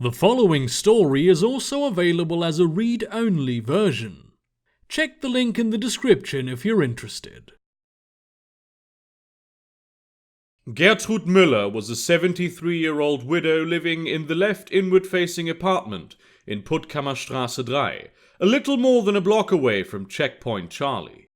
The following story is also available as a read-only version. Check the link in the description if you're interested. Gertrud Müller was a 73-year-old widow living in the left inward-facing apartment in Puttkammerstraße 3, a little more than a block away from Checkpoint Charlie.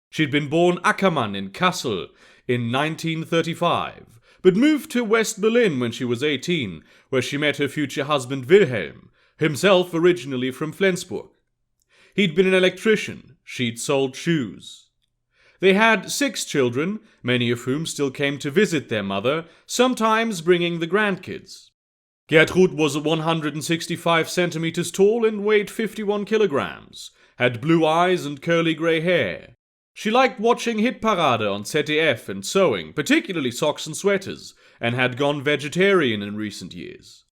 She'd been born Ackermann in Kassel in 1935, but moved to West Berlin when she was 18, where she met her future husband Wilhelm, himself originally from Flensburg. He'd been an electrician, she'd sold shoes. They had 6 children, many of whom still came to visit their mother, sometimes bringing the grandkids. Gertrud was 165 centimeters tall and weighed 51 kilograms, had blue eyes and curly grey hair. She liked watching Hitparade on ZDF and sewing, particularly socks and sweaters, and had gone vegetarian in recent years.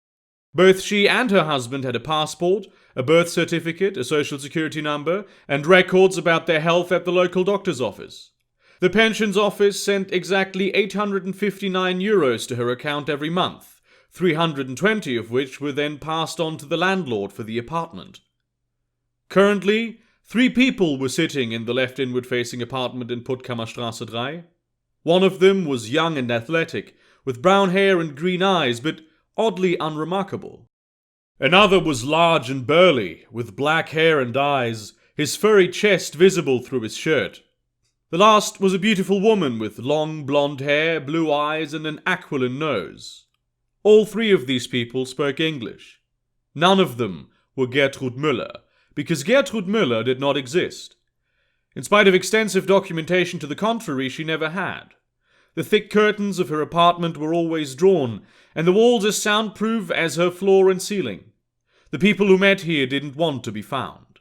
Both she and her husband had a passport, a birth certificate, a social security number, and records about their health at the local doctor's office. The pensions office sent exactly 859 euros to her account every month, 320 of which were then passed on to the landlord for the apartment. Currently, 3 people were sitting in the left inward-facing apartment in Puttkammerstraße 3. One of them was young and athletic, with brown hair and green eyes, but oddly unremarkable. Another was large and burly, with black hair and eyes, his furry chest visible through his shirt. The last was a beautiful woman with long blonde hair, blue eyes, and an aquiline nose. All 3 of these people spoke English. None of them were Gertrud Müller, because Gertrud Müller did not exist. In spite of extensive documentation to the contrary, she never had. The thick curtains of her apartment were always drawn, and the walls as soundproof as her floor and ceiling. The people who met here didn't want to be found.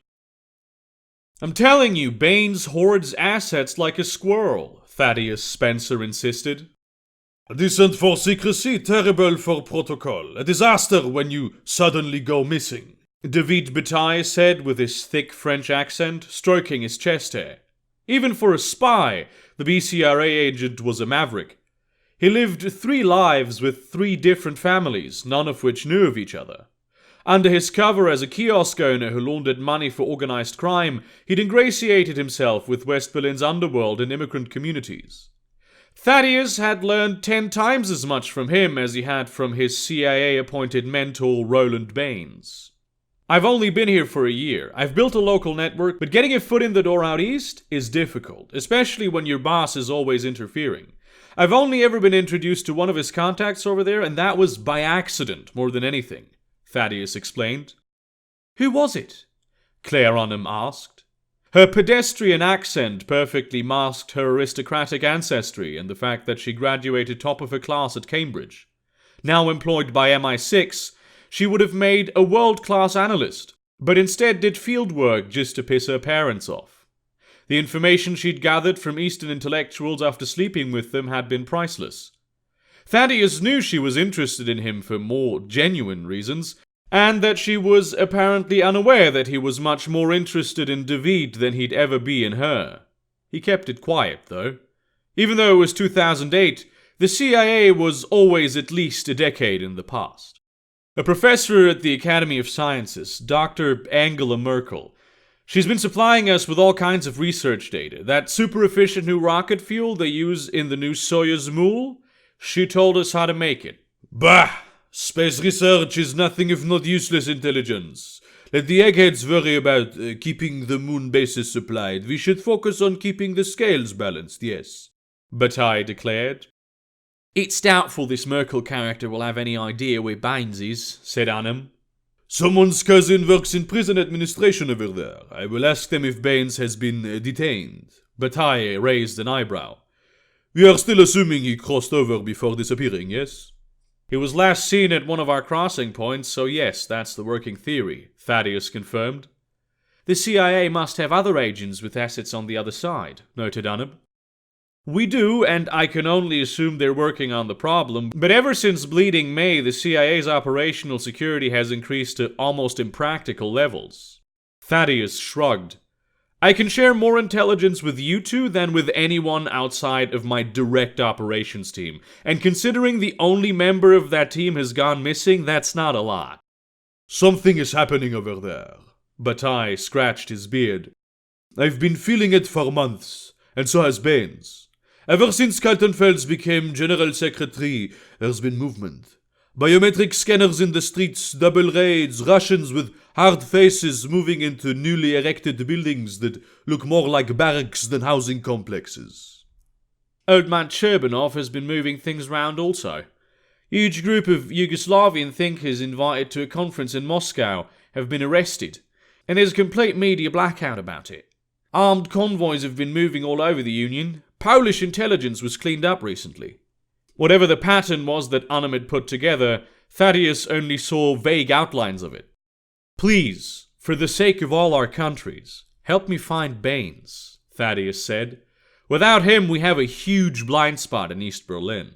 "I'm telling you, Baines hoards assets like a squirrel," Thaddeus Spencer insisted. "Decent for secrecy, terrible for protocol. A disaster when you suddenly go missing," David Bataille said with his thick French accent, stroking his chest hair. Even for a spy, the BCRA agent was a maverick. He lived 3 lives with 3 different families, none of which knew of each other. Under his cover as a kiosk owner who laundered money for organized crime, he'd ingratiated himself with West Berlin's underworld and immigrant communities. Thaddeus had learned 10 times as much from him as he had from his CIA-appointed mentor Roland Baines. "I've only been here for a year. I've built a local network, but getting a foot in the door out east is difficult, especially when your boss is always interfering. I've only ever been introduced to one of his contacts over there, and that was by accident more than anything," Thaddeus explained. "Who was it?" Claire Onham asked. Her pedestrian accent perfectly masked her aristocratic ancestry and the fact that she graduated top of her class at Cambridge. Now employed by MI6, she would have made a world-class analyst, but instead did field work just to piss her parents off. The information she'd gathered from Eastern intellectuals after sleeping with them had been priceless. Thaddeus knew she was interested in him for more genuine reasons, and that she was apparently unaware that he was much more interested in David than he'd ever be in her. He kept it quiet, though. Even though it was 2008, the CIA was always at least a decade in the past. A professor at the Academy of Sciences, Dr. Angela Merkel. She's been supplying us with all kinds of research data. That super-efficient new rocket fuel they use in the new Soyuz Mool, she told us how to make it. "Bah! Space research is nothing if not useless intelligence. Let the eggheads worry about keeping the moon bases supplied. We should focus on keeping the scales balanced, yes," Bataille declared. "It's doubtful this Merkel character will have any idea where Baines is," said Onham. "Someone's cousin works in prison administration over there. I will ask them if Baines has been detained." Bataille raised an eyebrow. "We are still assuming he crossed over before disappearing, yes?" "He was last seen at one of our crossing points, so yes, that's the working theory," Thaddeus confirmed. "The CIA must have other agents with assets on the other side," noted Onham. "We do, and I can only assume they're working on the problem, but ever since Bleeding May, the CIA's operational security has increased to almost impractical levels." Thaddeus shrugged. "I can share more intelligence with you 2 than with anyone outside of my direct operations team, and considering the only member of that team has gone missing, that's not a lot." Something is happening over there. Bataille scratched his beard. I've been feeling it for months, and so has Baines. Ever since Kaltenfels became General Secretary, there's been movement. Biometric scanners in the streets, double raids, Russians with hard faces moving into newly erected buildings that look more like barracks than housing complexes. Old man Cherbanov has been moving things round also. Huge group of Yugoslavian thinkers invited to a conference in Moscow have been arrested, and there's a complete media blackout about it. Armed convoys have been moving all over the Union. Polish intelligence was cleaned up recently. Whatever the pattern was that Unum had put together, Thaddeus only saw vague outlines of it. Please, for the sake of all our countries, help me find Baines, Thaddeus said. Without him, we have a huge blind spot in East Berlin.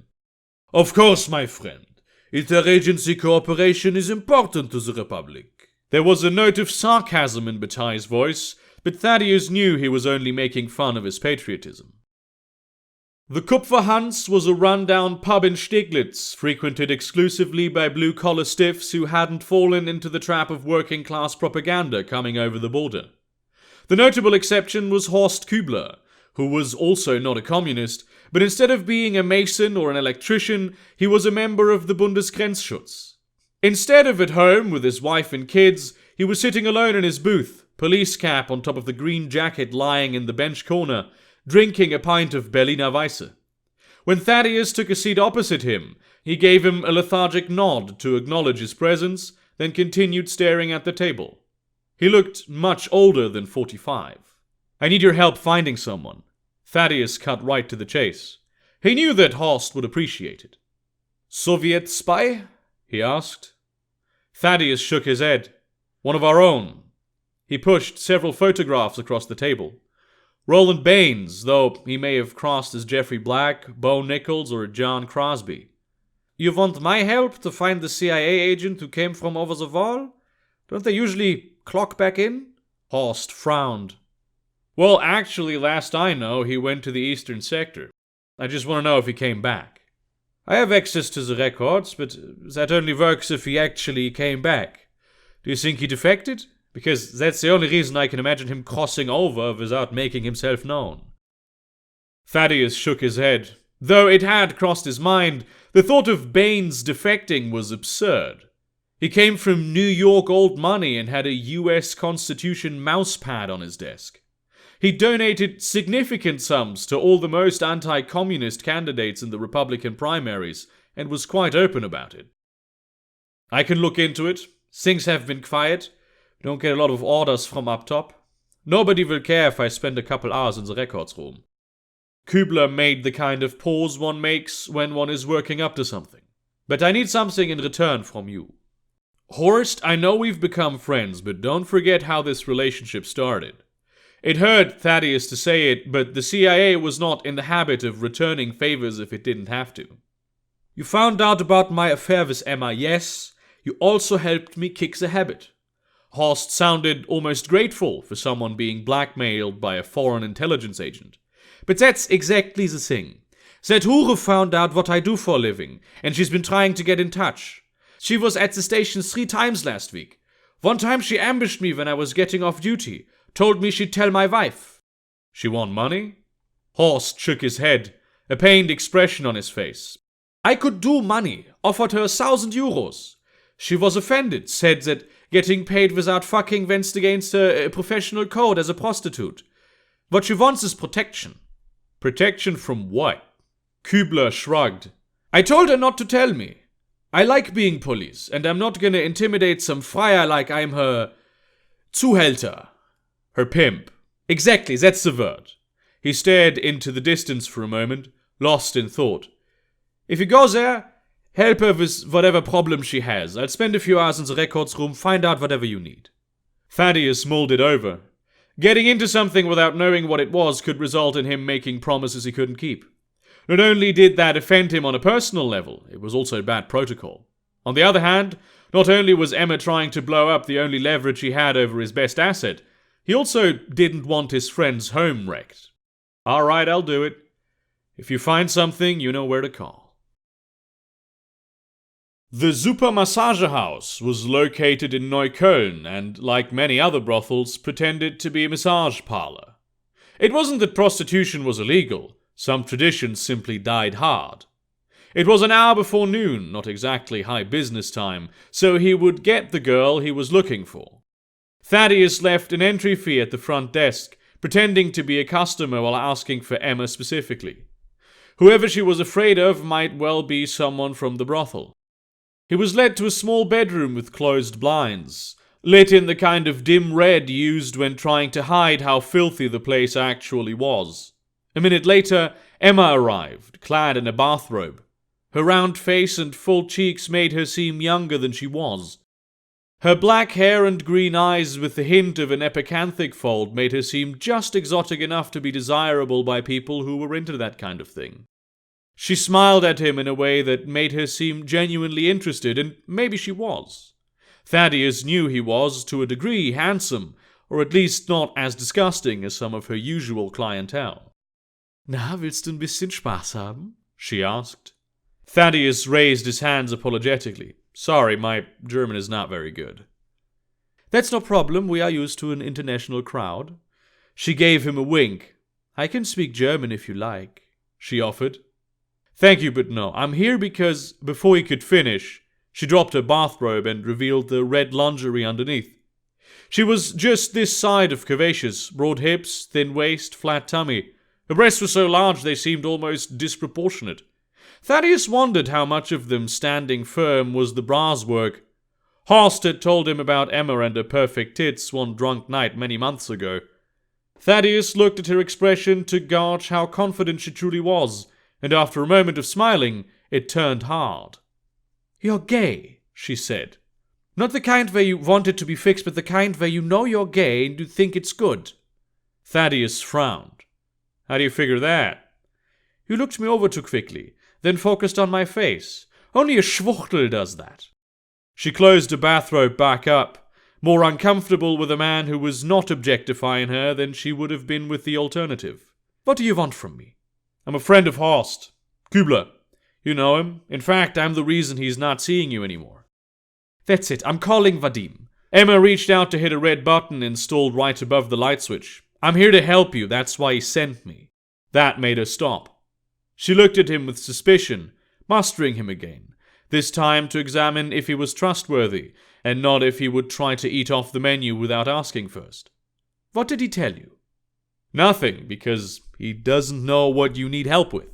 Of course, my friend. Interagency cooperation is important to the Republic. There was a note of sarcasm in Bataille's voice, but Thaddeus knew he was only making fun of his patriotism. The Kupferhans was a run-down pub in Steglitz, frequented exclusively by blue-collar stiffs who hadn't fallen into the trap of working-class propaganda coming over the border. The notable exception was Horst Kübler, who was also not a communist, but instead of being a mason or an electrician, he was a member of the Bundesgrenzschutz. Instead of at home with his wife and kids, he was sitting alone in his booth, police cap on top of the green jacket lying in the bench corner, drinking a pint of Berliner Weisse. When Thaddeus took a seat opposite him, he gave him a lethargic nod to acknowledge his presence, then continued staring at the table. He looked much older than 45. I need your help finding someone. Thaddeus cut right to the chase. He knew that Horst would appreciate it. Soviet spy? He asked. Thaddeus shook his head. One of our own. He pushed several photographs across the table. Roland Baines, though he may have crossed as Jeffrey Black, Bo Nichols, or John Crosby. You want my help to find the CIA agent who came from over the wall? Don't they usually clock back in? Horst frowned. Well, actually, last I know, he went to the eastern sector. I just want to know if he came back. I have access to the records, but that only works if he actually came back. Do you think he defected? Because that's the only reason I can imagine him crossing over without making himself known. Thaddeus shook his head. Though it had crossed his mind, the thought of Baines defecting was absurd. He came from New York old money and had a US Constitution mousepad on his desk. He donated significant sums to all the most anti-communist candidates in the Republican primaries and was quite open about it. I can look into it. Things have been quiet. Don't get a lot of orders from up top. Nobody will care if I spend a couple hours in the records room. Kübler made the kind of pause one makes when one is working up to something. But I need something in return from you. Horst, I know we've become friends, but don't forget how this relationship started. It hurt Thaddeus to say it, but the CIA was not in the habit of returning favors if it didn't have to. You found out about my affair with Emma, yes. You also helped me kick the habit. Horst sounded almost grateful for someone being blackmailed by a foreign intelligence agent. But that's exactly the thing. That Hure found out what I do for a living, and she's been trying to get in touch. She was at the station 3 times last week. One time she ambushed me when I was getting off duty, told me she'd tell my wife. She want money? Horst shook his head, a pained expression on his face. I could do money, offered her 1,000 euros. She was offended, said that getting paid without fucking went against her professional code as a prostitute. What she wants is protection. Protection from what? Kübler shrugged. I told her not to tell me. I like being police, and I'm not gonna intimidate some friar like I'm her Zuhälter. Her pimp. Exactly, that's the word. He stared into the distance for a moment, lost in thought. If you go there, help her with whatever problem she has. I'll spend a few hours in the records room, find out whatever you need. Thaddeus mulled it over. Getting into something without knowing what it was could result in him making promises he couldn't keep. Not only did that offend him on a personal level, it was also bad protocol. On the other hand, not only was Emma trying to blow up the only leverage he had over his best asset, he also didn't want his friend's home wrecked. All right, I'll do it. If you find something, you know where to call. The Super Massage House was located in Neukölln and, like many other brothels, pretended to be a massage parlor. It wasn't that prostitution was illegal, some traditions simply died hard. It was an hour before noon, not exactly high business time, so he would get the girl he was looking for. Thaddeus left an entry fee at the front desk, pretending to be a customer while asking for Emma specifically. Whoever she was afraid of might well be someone from the brothel. He was led to a small bedroom with closed blinds, lit in the kind of dim red used when trying to hide how filthy the place actually was. A minute later, Emma arrived, clad in a bathrobe. Her round face and full cheeks made her seem younger than she was. Her black hair and green eyes with the hint of an epicanthic fold made her seem just exotic enough to be desirable by people who were into that kind of thing. She smiled at him in a way that made her seem genuinely interested, and maybe she was. Thaddeus knew he was, to a degree, handsome, or at least not as disgusting as some of her usual clientele. "Na, willst du ein bisschen Spaß haben?" she asked. Thaddeus raised his hands apologetically. "Sorry, my German is not very good." "That's no problem, we are used to an international crowd." She gave him a wink. "I can speak German if you like," she offered. "Thank you, but no. I'm here because," before he could finish, she dropped her bathrobe and revealed the red lingerie underneath. She was just this side of curvaceous, broad hips, thin waist, flat tummy. Her breasts were so large they seemed almost disproportionate. Thaddeus wondered how much of them standing firm was the bra's work. Horst had told him about Emma and her perfect tits one drunk night many months ago. Thaddeus looked at her expression to gauge how confident she truly was, and after a moment of smiling, it turned hard. "You're gay," she said. "Not the kind where you want it to be fixed, but the kind where you know you're gay and you think it's good." Thaddeus frowned. "How do you figure that?" "You looked me over too quickly, then focused on my face. Only a Schwuchtel does that." She closed her bathrobe back up, more uncomfortable with a man who was not objectifying her than she would have been with the alternative. "What do you want from me?" "I'm a friend of Horst. Kübler. You know him. In fact, I'm the reason he's not seeing you anymore." "That's it. I'm calling Vadim." Emma reached out to hit a red button installed right above the light switch. "I'm here to help you. That's why he sent me." That made her stop. She looked at him with suspicion, mustering him again, this time to examine if he was trustworthy, and not if he would try to eat off the menu without asking first. "What did he tell you?" "Nothing, because he doesn't know what you need help with."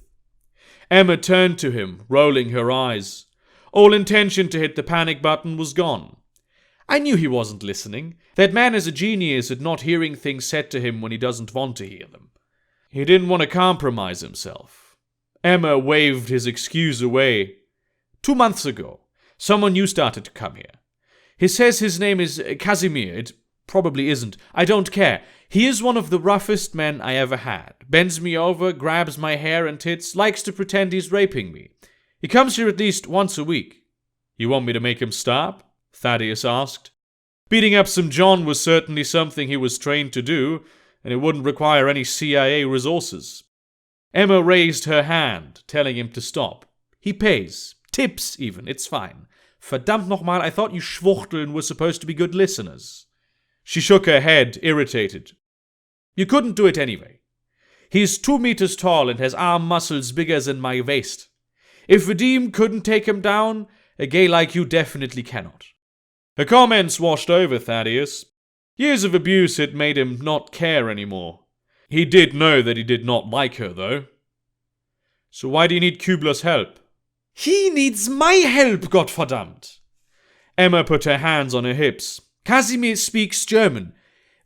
Emma turned to him, rolling her eyes. All intention to hit the panic button was gone. "I knew he wasn't listening. That man is a genius at not hearing things said to him when he doesn't want to hear them. He didn't want to compromise himself." Emma waved his excuse away. 2 months ago, someone new started to come here. He says his name is Casimir. It probably isn't. I don't care. He is one of the roughest men I ever had. Bends me over, grabs my hair and tits, likes to pretend he's raping me. He comes here at least once a week." "You want me to make him stop?" Thaddeus asked. Beating up some John was certainly something he was trained to do, and it wouldn't require any CIA resources. Emma raised her hand, telling him to stop. "He pays. Tips, even. It's fine. Verdammt nochmal, I thought you Schwuchteln were supposed to be good listeners." She shook her head, irritated. "You couldn't do it anyway. He's 2 meters tall and has arm muscles bigger than my waist. If Vadim couldn't take him down, a gay like you definitely cannot." Her comments washed over Thaddeus. Years of abuse had made him not care anymore. He did know that he did not like her, though. "So why do you need Kübler's help?" "He needs my help, Gottverdammt!" Emma put her hands on her hips. "Casimir speaks German.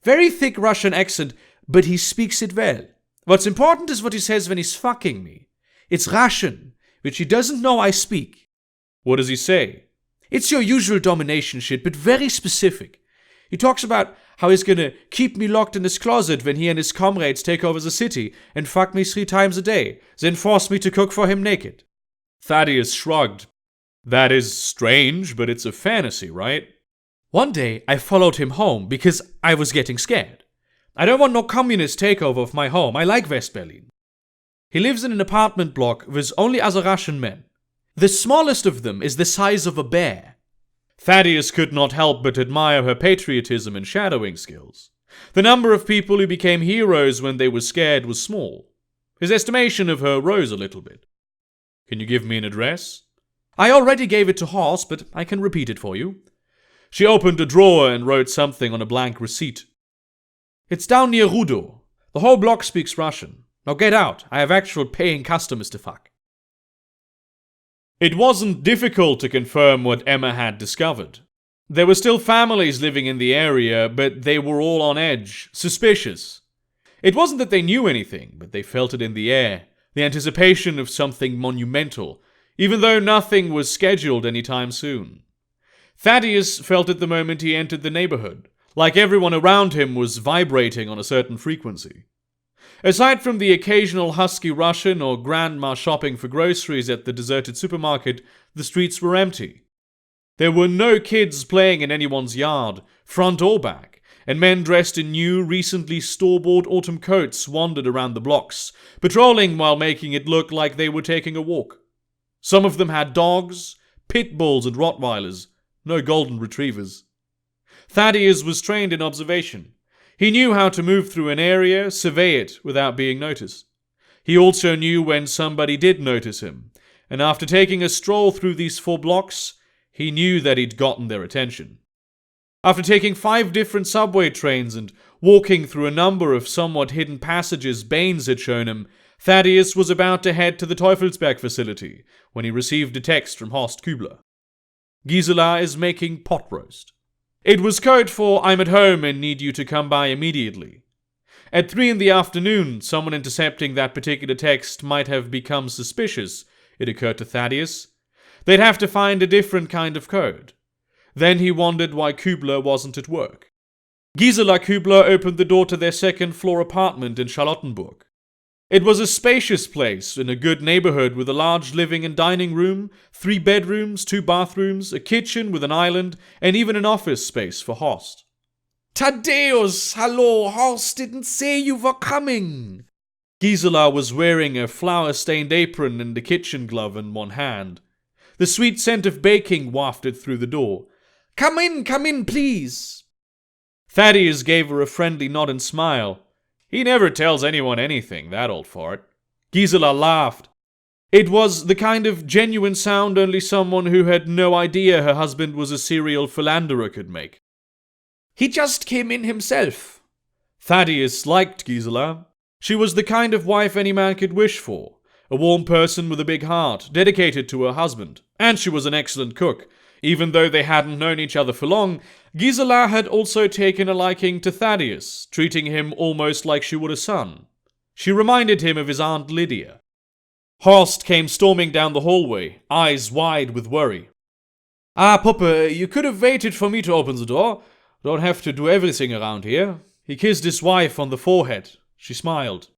Very thick Russian accent, but he speaks it well. What's important is what he says when he's fucking me. It's Russian, which he doesn't know I speak." "What does he say?" "It's your usual domination shit, but very specific. He talks about how he's gonna keep me locked in his closet when he and his comrades take over the city and fuck me 3 times a day, then force me to cook for him naked." Thaddeus shrugged. "That is strange, but it's a fantasy, right?" "One day I followed him home because I was getting scared. I don't want no communist takeover of my home. I like West Berlin. He lives in an apartment block with only other Russian men. The smallest of them is the size of a bear. Thaddeus could not help but admire her patriotism and shadowing skills. The number of people who became heroes when they were scared was small. His estimation of her rose a little bit. Can you give me an address? I already gave it to Horst, but I can repeat it for you. She opened a drawer and wrote something on a blank receipt. It's down near Rudo. The whole block speaks Russian. Now get out. I have actual paying customers to fuck. It wasn't difficult to confirm what Emma had discovered. There were still families living in the area, but they were all on edge, suspicious. It wasn't that they knew anything, but they felt it in the air, the anticipation of something monumental, even though nothing was scheduled any time soon. Thaddeus felt it the moment he entered the neighborhood, like everyone around him was vibrating on a certain frequency. Aside from the occasional husky Russian or grandma shopping for groceries at the deserted supermarket, the streets were empty. There were no kids playing in anyone's yard, front or back, and men dressed in new, recently store-bought autumn coats wandered around the blocks, patrolling while making it look like they were taking a walk. Some of them had dogs, pit bulls and Rottweilers, no golden retrievers. Thaddeus was trained in observation. He knew how to move through an area, survey it without being noticed. He also knew when somebody did notice him, and after taking a stroll through these 4 blocks, he knew that he'd gotten their attention. After taking 5 different subway trains and walking through a number of somewhat hidden passages Baines had shown him, Thaddeus was about to head to the Teufelsberg facility when he received a text from Horst Kübler. Gisela is making pot roast. It was code for I'm at home and need you to come by immediately. At 3 p.m, someone intercepting that particular text might have become suspicious, it occurred to Thaddeus. They'd have to find a different kind of code. Then he wondered why Kübler wasn't at work. Gisela Kübler opened the door to their 2nd-floor apartment in Charlottenburg. It was a spacious place in a good neighborhood with a large living and dining room, 3 bedrooms, 2 bathrooms, a kitchen with an island, and even an office space for Horst. Thaddeus, hello, Horst didn't say you were coming. Gisela was wearing a flour-stained apron and a kitchen glove in one hand. The sweet scent of baking wafted through the door. Come in, please. Thaddeus gave her a friendly nod and smile. He never tells anyone anything, that old fart. Gisela laughed. It was the kind of genuine sound only someone who had no idea her husband was a serial philanderer could make. He just came in himself. Thaddeus liked Gisela. She was the kind of wife any man could wish for. A warm person with a big heart, dedicated to her husband. And she was an excellent cook. Even though they hadn't known each other for long, Gisela had also taken a liking to Thaddeus, treating him almost like she would a son. She reminded him of his Aunt Lydia. Horst came storming down the hallway, eyes wide with worry. Ah, Puppe, you could have waited for me to open the door. Don't have to do everything around here. He kissed his wife on the forehead. She smiled.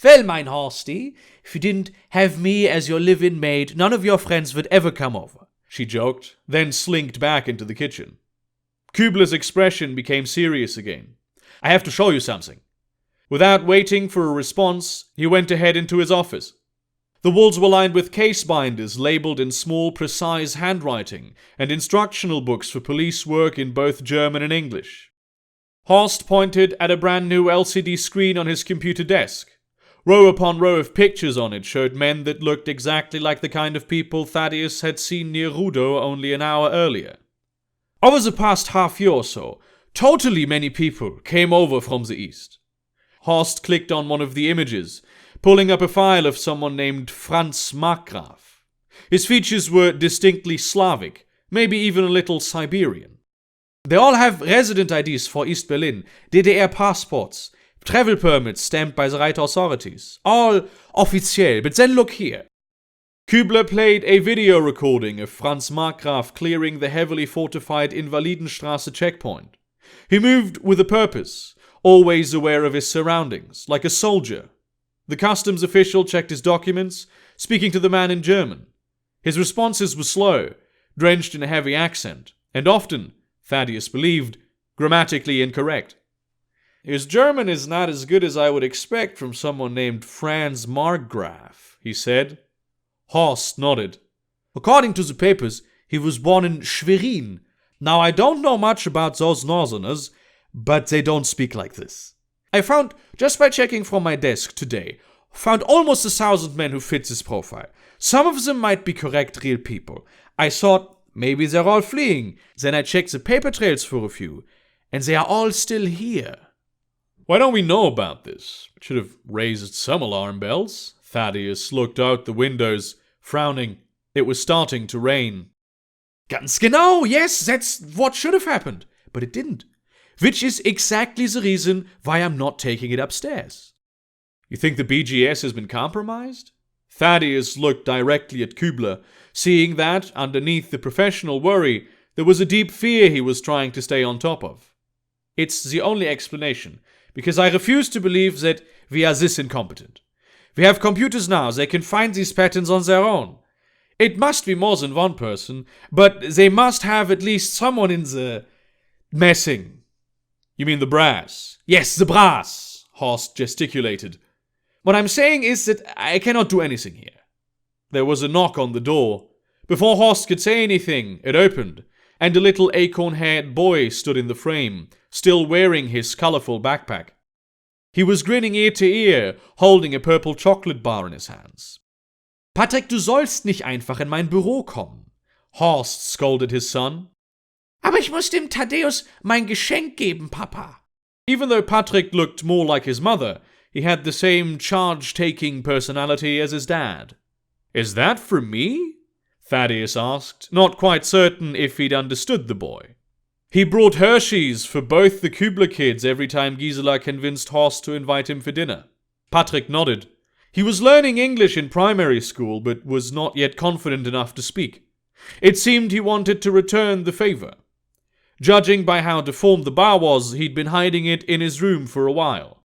Well, mein Horsty, if you didn't have me as your live-in maid, none of your friends would ever come over, she joked, then slinked back into the kitchen. Kübler's expression became serious again. I have to show you something. Without waiting for a response, he went ahead into his office. The walls were lined with case binders labeled in small, precise handwriting and instructional books for police work in both German and English. Horst pointed at a brand new LCD screen on his computer desk. Row upon row of pictures on it showed men that looked exactly like the kind of people Thaddeus had seen near Rudo only an hour earlier. Over the past half year or so, totally many people came over from the east. Horst clicked on one of the images, pulling up a file of someone named Franz Markgraf. His features were distinctly Slavic, maybe even a little Siberian. They all have resident IDs for East Berlin, DDR passports, travel permits stamped by the right authorities. All officiel, but then look here. Kübler played a video recording of Franz Markgraf clearing the heavily fortified Invalidenstraße checkpoint. He moved with a purpose, always aware of his surroundings, like a soldier. The customs official checked his documents, speaking to the man in German. His responses were slow, drenched in a heavy accent, and often, Thaddeus believed, grammatically incorrect. His German is not as good as I would expect from someone named Franz Markgraf, he said. Horst nodded. According to the papers, he was born in Schwerin. Now, I don't know much about those northerners, but they don't speak like this. I found, just by checking from my desk today, found almost 1,000 men who fit this profile. Some of them might be correct real people. I thought maybe they're all fleeing. Then I checked the paper trails for a few, and they are all still here. Why don't we know about this? It should have raised some alarm bells. Thaddeus looked out the windows, frowning. It was starting to rain. Ganz genau, yes, that's what should have happened. But it didn't. Which is exactly the reason why I'm not taking it upstairs. You think the BGS has been compromised? Thaddeus looked directly at Kübler, seeing that, underneath the professional worry, there was a deep fear he was trying to stay on top of. It's the only explanation, because I refuse to believe that we are this incompetent. We have computers now, they can find these patterns on their own. It must be more than one person, but they must have at least someone in the messing. You mean the brass? Yes, the brass, Horst gesticulated. What I'm saying is that I cannot do anything here. There was a knock on the door. Before Horst could say anything, it opened, and a little acorn-haired boy stood in the frame, still wearing his colorful backpack. He was grinning ear to ear, holding a purple chocolate bar in his hands. Patrick, du sollst nicht einfach in mein Büro kommen, Horst scolded his son. Aber ich muss dem Thaddeus mein Geschenk geben, Papa. Even though Patrick looked more like his mother, he had the same charge-taking personality as his dad. Is that for me? Thaddeus asked, not quite certain if he'd understood the boy. He brought Hershey's for both the Kübler kids every time Gisela convinced Horst to invite him for dinner. Patrick nodded. He was learning English in primary school, but was not yet confident enough to speak. It seemed he wanted to return the favor. Judging by how deformed the bar was, he'd been hiding it in his room for a while.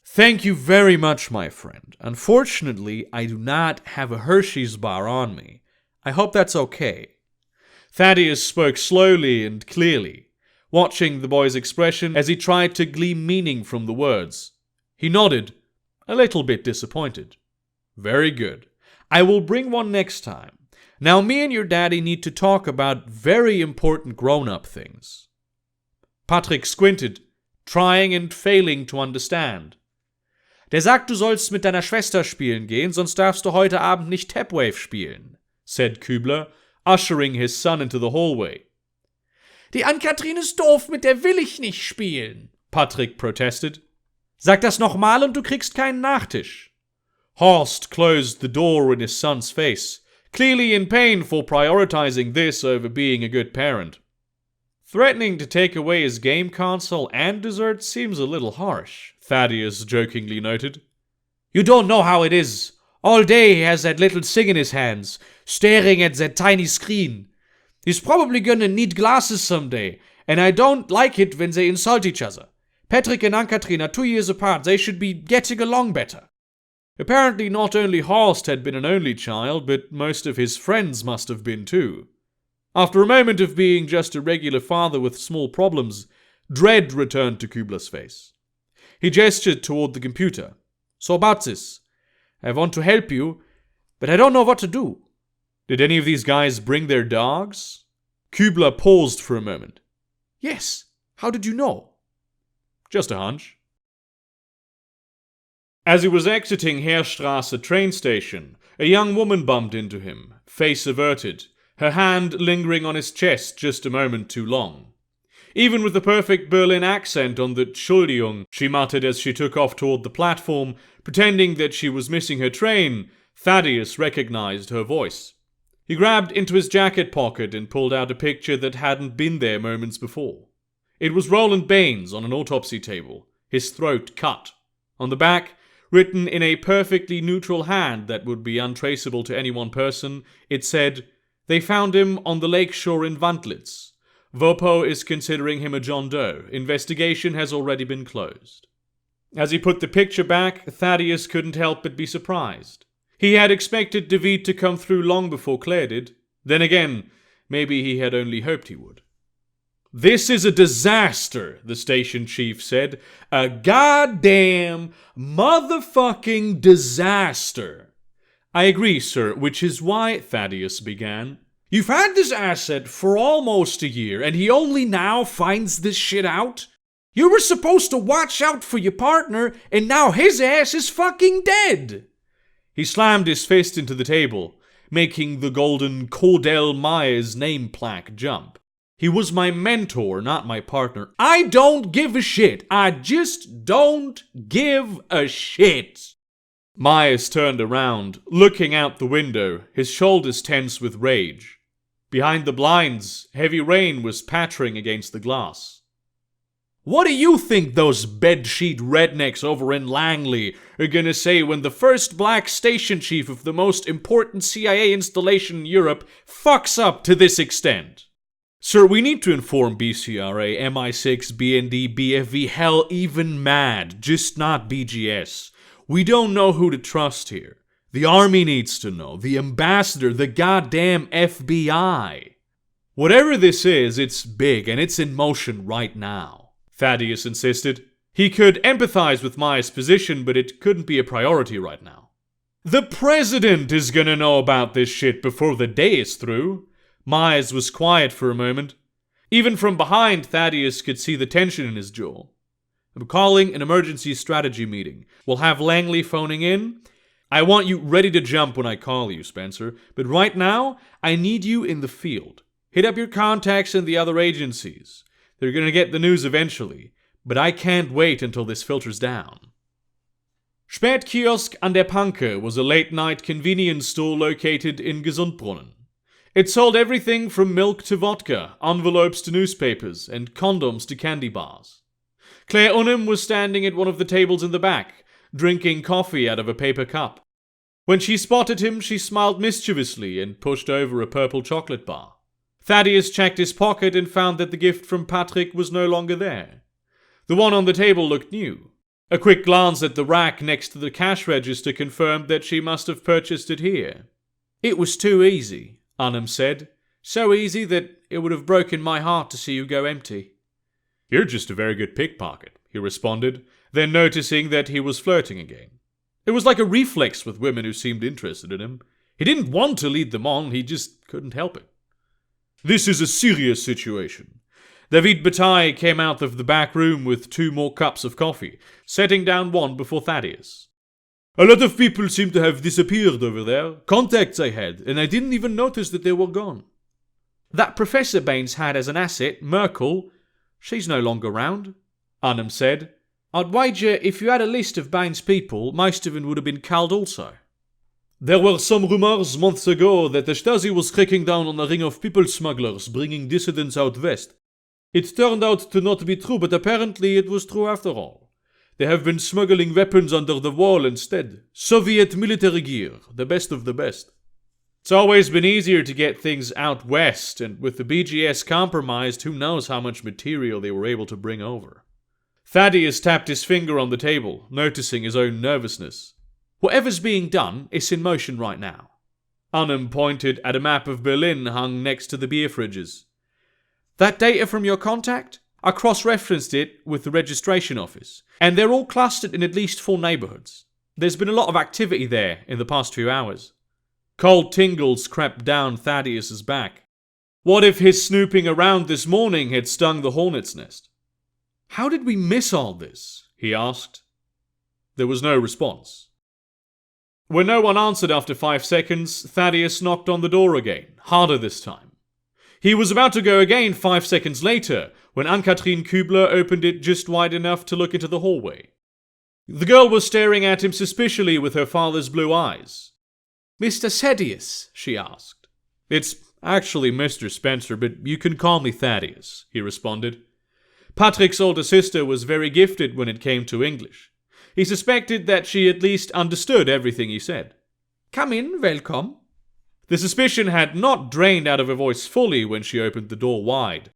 Thank you very much, my friend. Unfortunately, I do not have a Hershey's bar on me. I hope that's okay. Thaddeus spoke slowly and clearly, watching the boy's expression as he tried to glean meaning from the words. He nodded, a little bit disappointed. Very good. I will bring one next time. Now me and your daddy need to talk about very important grown-up things. Patrick squinted, trying and failing to understand. Der sagt, du sollst mit deiner Schwester spielen gehen, sonst darfst du heute Abend nicht Tapwave spielen, said Kübler, ushering his son into the hallway. Die Ann-Kathrin ist doof, mit der will ich nicht spielen, Patrick protested. Sag das nochmal und du kriegst keinen Nachtisch. Horst closed the door in his son's face, clearly in pain for prioritizing this over being a good parent. Threatening to take away his game console and dessert seems a little harsh, Thaddeus jokingly noted. You don't know how it is. All day he has that little thing in his hands, staring at that tiny screen. He's probably gonna need glasses someday, and I don't like it when they insult each other. Patrick and Ann-Kathrin are 2 years apart. They should be getting along better. Apparently not only Horst had been an only child, but most of his friends must have been too. After a moment of being just a regular father with small problems, dread returned to Kübler's face. He gestured toward the computer. So about this. I want to help you, but I don't know what to do. Did any of these guys bring their dogs? Kübler paused for a moment. Yes. How did you know? Just a hunch. As he was exiting Heerstrasse train station, a young woman bumped into him, face averted, her hand lingering on his chest just a moment too long. Even with the perfect Berlin accent on the Entschuldigung she muttered as she took off toward the platform, pretending that she was missing her train, Thaddeus recognized her voice. He grabbed into his jacket pocket and pulled out a picture that hadn't been there moments before. It was Roland Baines on an autopsy table, his throat cut. On the back, written in a perfectly neutral hand that would be untraceable to any one person, it said, "They found him on the lakeshore in Wandlitz. Vopo is considering him a John Doe. Investigation has already been closed." As he put the picture back, Thaddeus couldn't help but be surprised. He had expected David to come through long before Claire did. Then again, maybe he had only hoped he would. "This is a disaster," the station chief said. "A goddamn motherfucking disaster. I agree, sir, which is why, Thaddeus began. You've had this asset for almost a year, and he only now finds this shit out? You were supposed to watch out for your partner, and now his ass is fucking dead! He slammed his fist into the table, making the golden Cordell Myers name plaque jump. He was my mentor, not my partner. I don't give a shit. I just don't give a shit. Myers turned around, looking out the window, his shoulders tense with rage. Behind the blinds, heavy rain was pattering against the glass. What do you think those bedsheet rednecks over in Langley are gonna say when the first black station chief of the most important CIA installation in Europe fucks up to this extent? Sir, we need to inform BCRA, MI6, BND, BFV, hell, even MAD, just not BGS. We don't know who to trust here. The army needs to know. The ambassador, the goddamn FBI. Whatever this is, it's big and it's in motion right now, Thaddeus insisted. He could empathize with Myers' position, but it couldn't be a priority right now. The president is gonna know about this shit before the day is through. Myers was quiet for a moment. Even from behind, Thaddeus could see the tension in his jaw. I'm calling an emergency strategy meeting. We'll have Langley phoning in. I want you ready to jump when I call you, Spencer. But right now, I need you in the field. Hit up your contacts in the other agencies. They're going to get the news eventually. But I can't wait until this filters down. Spätkiosk an der Panke was a late-night convenience store located in Gesundbrunnen. It sold everything from milk to vodka, envelopes to newspapers, and condoms to candy bars. Claire Unum was standing at one of the tables in the back, drinking coffee out of a paper cup. When she spotted him, she smiled mischievously and pushed over a purple chocolate bar. Thaddeus checked his pocket and found that the gift from Patrick was no longer there. The one on the table looked new. A quick glance at the rack next to the cash register confirmed that she must have purchased it here. It was too easy, Unum said. So easy that it would have broken my heart to see you go empty. You're just a very good pickpocket, he responded, then noticing that he was flirting again. It was like a reflex with women who seemed interested in him. He didn't want to lead them on, he just couldn't help it. This is a serious situation. David Bataille came out of the back room with 2 more cups of coffee, setting down one before Thaddeus. A lot of people seem to have disappeared over there. Contacts I had, and I didn't even notice that they were gone. That Professor Baines had as an asset, Merkel, she's no longer around, Unum said. I'd wager if you had a list of Baines' people, most of them would have been culled also. There were some rumors months ago that the Stasi was cracking down on a ring of people smugglers bringing dissidents out west. It turned out to not be true, but apparently it was true after all. They have been smuggling weapons under the wall instead. Soviet military gear, the best of the best. It's always been easier to get things out west, and with the BGS compromised, who knows how much material they were able to bring over. Thaddeus tapped his finger on the table, noticing his own nervousness. Whatever's being done is in motion right now. Unum pointed at a map of Berlin hung next to the beer fridges. That data from your contact? I cross-referenced it with the registration office, and they're all clustered in at least 4 neighbourhoods. There's been a lot of activity there in the past few hours. Cold tingles crept down Thaddeus's back. What if his snooping around this morning had stung the hornet's nest? How did we miss all this? He asked. There was no response. When no one answered after 5 seconds, Thaddeus knocked on the door again, harder this time. He was about to go again 5 seconds later, when Ann-Kathrin Kübler opened it just wide enough to look into the hallway. The girl was staring at him suspiciously with her father's blue eyes. Mr. Thaddeus, she asked. It's actually Mr. Spencer, but you can call me Thaddeus, he responded. Patrick's older sister was very gifted when it came to English. He suspected that she at least understood everything he said. Come in, welcome. The suspicion had not drained out of her voice fully when she opened the door wide.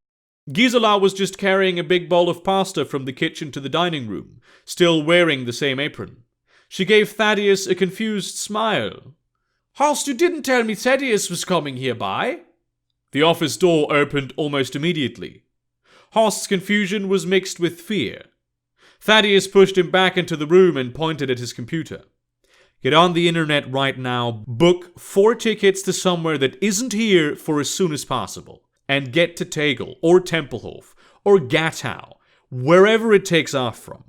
Gisela was just carrying a big bowl of pasta from the kitchen to the dining room, still wearing the same apron. She gave Thaddeus a confused smile. Horst, you didn't tell me Thaddeus was coming here by? The office door opened almost immediately. Horst's confusion was mixed with fear. Thaddeus pushed him back into the room and pointed at his computer. Get on the internet right now, book 4 tickets to somewhere that isn't here for as soon as possible, and get to Tegel, or Tempelhof, or Gatow, wherever it takes off from.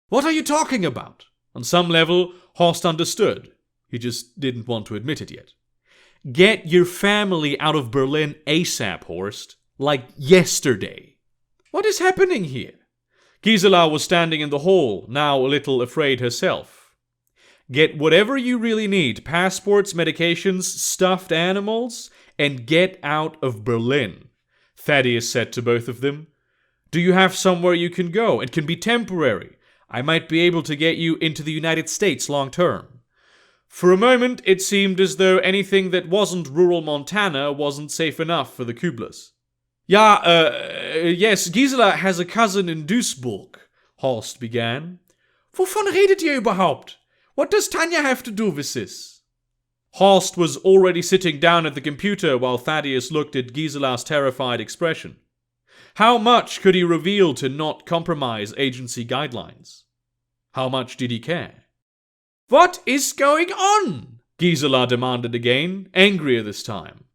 What are you talking about? On some level, Horst understood. He just didn't want to admit it yet. Get your family out of Berlin ASAP, Horst. Like yesterday. What is happening here? Gisela was standing in the hall, now a little afraid herself. Get whatever you really need, passports, medications, stuffed animals, and get out of Berlin, Thaddeus said to both of them. Do you have somewhere you can go? It can be temporary. I might be able to get you into the United States long term. For a moment, it seemed as though anything that wasn't rural Montana wasn't safe enough for the Küblers. Yes, Gisela has a cousin in Duisburg, Horst began. Wovon redet ihr überhaupt? What does Tanya have to do with this? Horst was already sitting down at the computer while Thaddeus looked at Gisela's terrified expression. How much could he reveal to not compromise agency guidelines? How much did he care? What is going on? Gisela demanded again, angrier this time.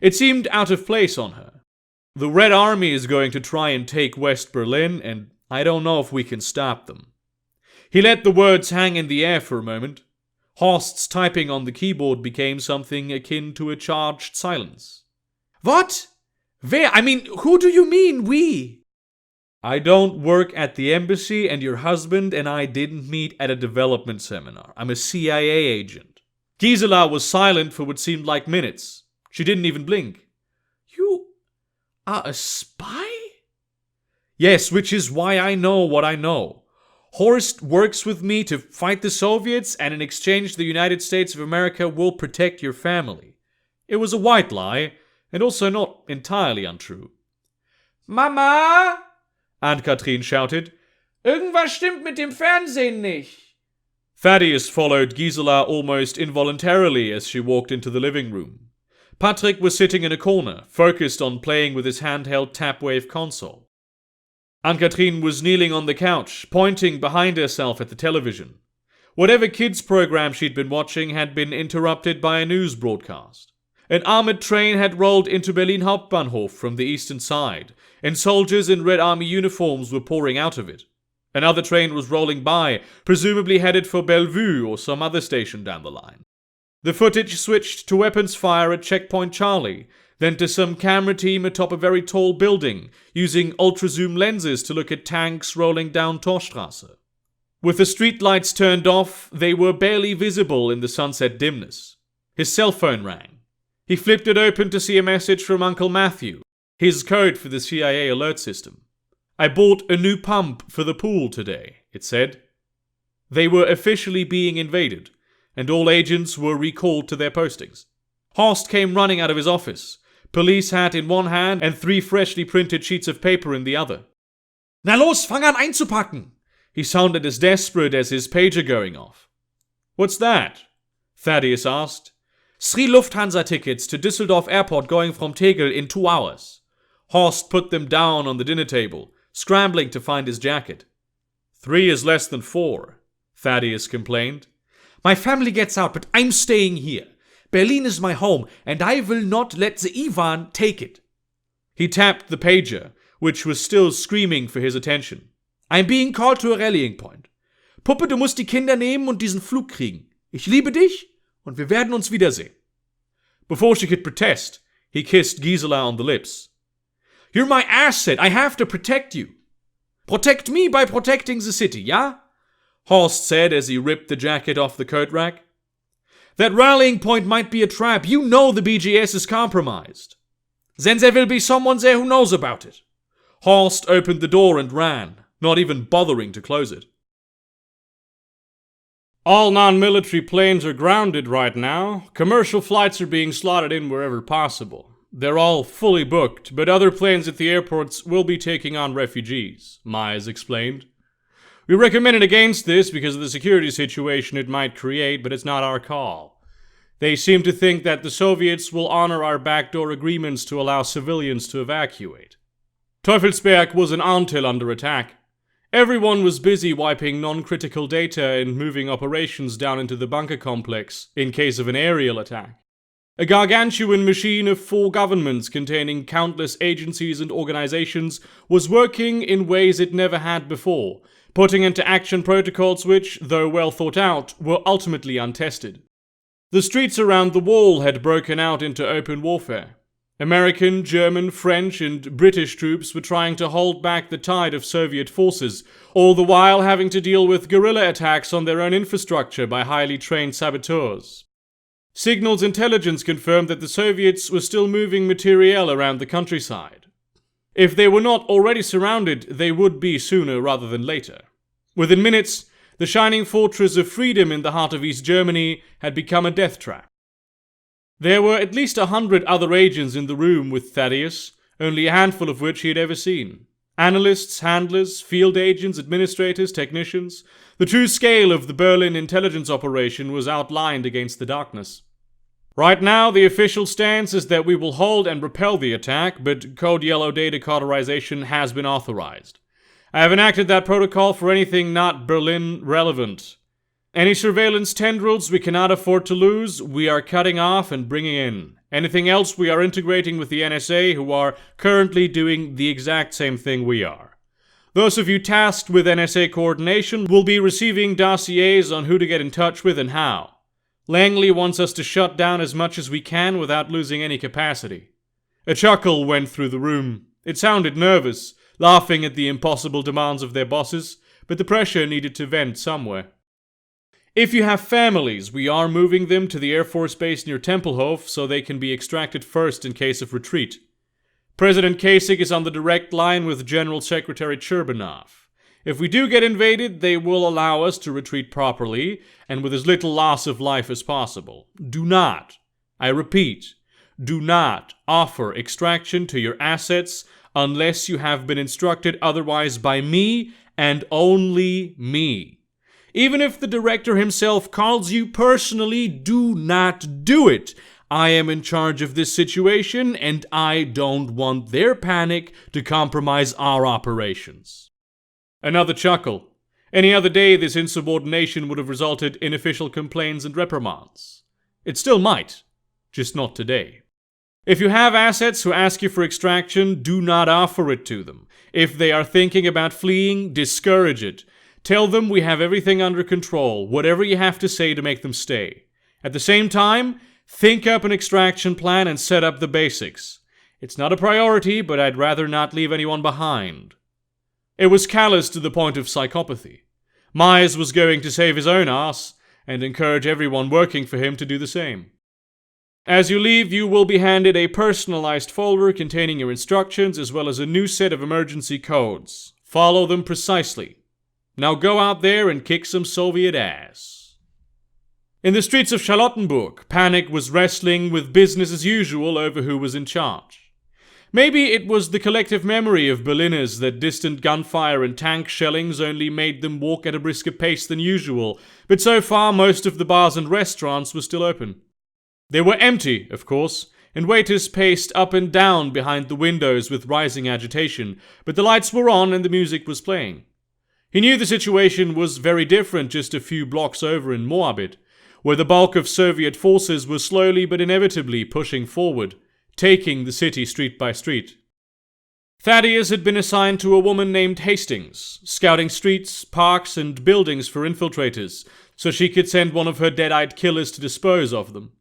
It seemed out of place on her. The Red Army is going to try and take West Berlin, and I don't know if we can stop them. He let the words hang in the air for a moment. Horst's typing on the keyboard became something akin to a charged silence. What? Where? Who do you mean, we? I don't work at the embassy, and your husband and I didn't meet at a development seminar. I'm a CIA agent. Gisela was silent for what seemed like minutes. She didn't even blink. You are a spy? Yes, which is why I know what I know. Horst works with me to fight the Soviets, and in exchange the United States of America will protect your family. It was a white lie, and also not entirely untrue. Mama! Ann-Kathrin shouted. Irgendwas stimmt mit dem Fernsehen nicht. Thaddeus followed Gisela almost involuntarily as she walked into the living room. Patrick was sitting in a corner, focused on playing with his handheld Tapwave console. Ann-Kathrin was kneeling on the couch, pointing behind herself at the television. Whatever kids' program she'd been watching had been interrupted by a news broadcast. An armored train had rolled into Berlin Hauptbahnhof from the eastern side, and soldiers in Red Army uniforms were pouring out of it. Another train was rolling by, presumably headed for Bellevue or some other station down the line. The footage switched to weapons fire at Checkpoint Charlie, then to some camera team atop a very tall building, using ultra-zoom lenses to look at tanks rolling down Torstrasse. With the streetlights turned off, they were barely visible in the sunset dimness. His cell phone rang. He flipped it open to see a message from Uncle Matthew, his code for the CIA alert system. I bought a new pump for the pool today, it said. They were officially being invaded, and all agents were recalled to their postings. Horst came running out of his office, police hat in one hand and 3 freshly printed sheets of paper in the other. Na los, fang an einzupacken! He sounded as desperate as his pager going off. What's that? Thaddeus asked. 3 Lufthansa tickets to Düsseldorf Airport going from Tegel in 2 hours. Horst put them down on the dinner table, scrambling to find his jacket. 3 is less than 4, Thaddeus complained. My family gets out, but I'm staying here. Berlin is my home, and I will not let the Ivan take it. He tapped the pager, which was still screaming for his attention. I'm being called to a rallying point. Puppe, du musst die Kinder nehmen und diesen Flug kriegen. Ich liebe dich, und wir werden uns wiedersehen. Before she could protest, he kissed Gisela on the lips. You're my asset. I have to protect you. Protect me by protecting the city, yeah? Horst said as he ripped the jacket off the coat rack. That rallying point might be a trap. You know the BGS is compromised. Then there will be someone there who knows about it. Horst opened the door and ran, not even bothering to close it. All non-military planes are grounded right now. Commercial flights are being slotted in wherever possible. They're all fully booked, but other planes at the airports will be taking on refugees, Myers explained. We recommended against this because of the security situation it might create, but it's not our call. They seem to think that the Soviets will honor our backdoor agreements to allow civilians to evacuate. Teufelsberg was an Antil under attack. Everyone was busy wiping non-critical data and moving operations down into the bunker complex in case of an aerial attack. A gargantuan machine of 4 governments containing countless agencies and organizations was working in ways it never had before, putting into action protocols which, though well thought out, were ultimately untested. The streets around the wall had broken out into open warfare. American, German, French, and British troops were trying to hold back the tide of Soviet forces, all the while having to deal with guerrilla attacks on their own infrastructure by highly trained saboteurs. Signals intelligence confirmed that the Soviets were still moving materiel around the countryside. If they were not already surrounded, they would be sooner rather than later. Within minutes, the shining fortress of freedom in the heart of East Germany had become a death trap. There were at least 100 other agents in the room with Thaddeus, only a handful of which he had ever seen. Analysts, handlers, field agents, administrators, technicians. The true scale of the Berlin intelligence operation was outlined against the darkness. Right now, the official stance is that we will hold and repel the attack, but Code Yellow data cauterization has been authorized. I have enacted that protocol for anything not Berlin relevant. Any surveillance tendrils we cannot afford to lose, we are cutting off and bringing in. Anything else we are integrating with the NSA, who are currently doing the exact same thing we are. Those of you tasked with NSA coordination will be receiving dossiers on who to get in touch with and how. Langley wants us to shut down as much as we can without losing any capacity. A chuckle went through the room. It sounded nervous, laughing at the impossible demands of their bosses, but the pressure needed to vent somewhere. If you have families, we are moving them to the Air Force Base near Tempelhof so they can be extracted first in case of retreat. President Kasich is on the direct line with General Secretary Cherbanov. If we do get invaded, they will allow us to retreat properly and with as little loss of life as possible. Do not, I repeat, do not offer extraction to your assets unless you have been instructed otherwise by me and only me. Even if the director himself calls you personally, do not do it. I am in charge of this situation, and I don't want their panic to compromise our operations. Another chuckle. Any other day, this insubordination would have resulted in official complaints and reprimands. It still might, just not today. If you have assets who ask you for extraction, do not offer it to them. If they are thinking about fleeing, discourage it. Tell them we have everything under control, whatever you have to say to make them stay. At the same time, think up an extraction plan and set up the basics. It's not a priority, but I'd rather not leave anyone behind. It was callous to the point of psychopathy. Myers was going to save his own ass and encourage everyone working for him to do the same. As you leave, you will be handed a personalized folder containing your instructions as well as a new set of emergency codes. Follow them precisely. Now go out there and kick some Soviet ass. In the streets of Charlottenburg, panic was wrestling with business as usual over who was in charge. Maybe it was the collective memory of Berliners that distant gunfire and tank shellings only made them walk at a brisker pace than usual, but so far most of the bars and restaurants were still open. They were empty, of course, and waiters paced up and down behind the windows with rising agitation, but the lights were on and the music was playing. He knew the situation was very different just a few blocks over in Moabit, where the bulk of Soviet forces were slowly but inevitably pushing forward, taking the city street by street. Thaddeus had been assigned to a woman named Hastings, scouting streets, parks, and buildings for infiltrators, so she could send one of her dead-eyed killers to dispose of them.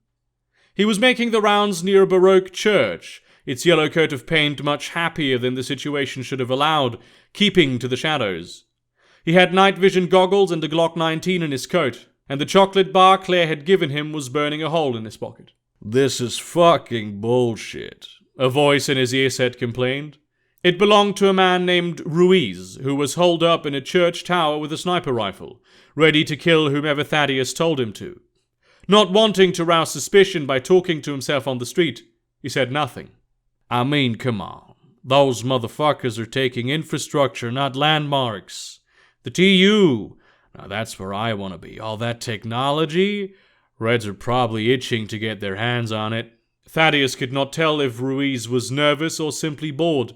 He was making the rounds near a Baroque church, its yellow coat of paint much happier than the situation should have allowed, keeping to the shadows. He had night vision goggles and a Glock 19 in his coat, and the chocolate bar Claire had given him was burning a hole in his pocket. "This is fucking bullshit," a voice in his earset complained. It belonged to a man named Ruiz, who was holed up in a church tower with a sniper rifle, ready to kill whomever Thaddeus told him to. Not wanting to rouse suspicion by talking to himself on the street, he said nothing. "I mean, come on. Those motherfuckers are taking infrastructure, not landmarks. The TU, now that's where I want to be. All that technology, Reds are probably itching to get their hands on it." Thaddeus could not tell if Ruiz was nervous or simply bored.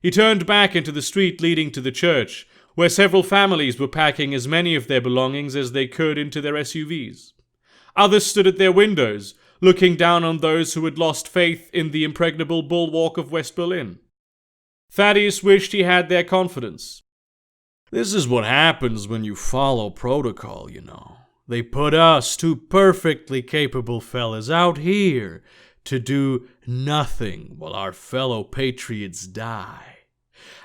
He turned back into the street leading to the church, where several families were packing as many of their belongings as they could into their SUVs. Others stood at their windows, looking down on those who had lost faith in the impregnable bulwark of West Berlin. Thaddeus wished he had their confidence. This is what happens when you follow protocol, you know. They put us, two perfectly capable fellas, out here to do nothing while our fellow patriots die.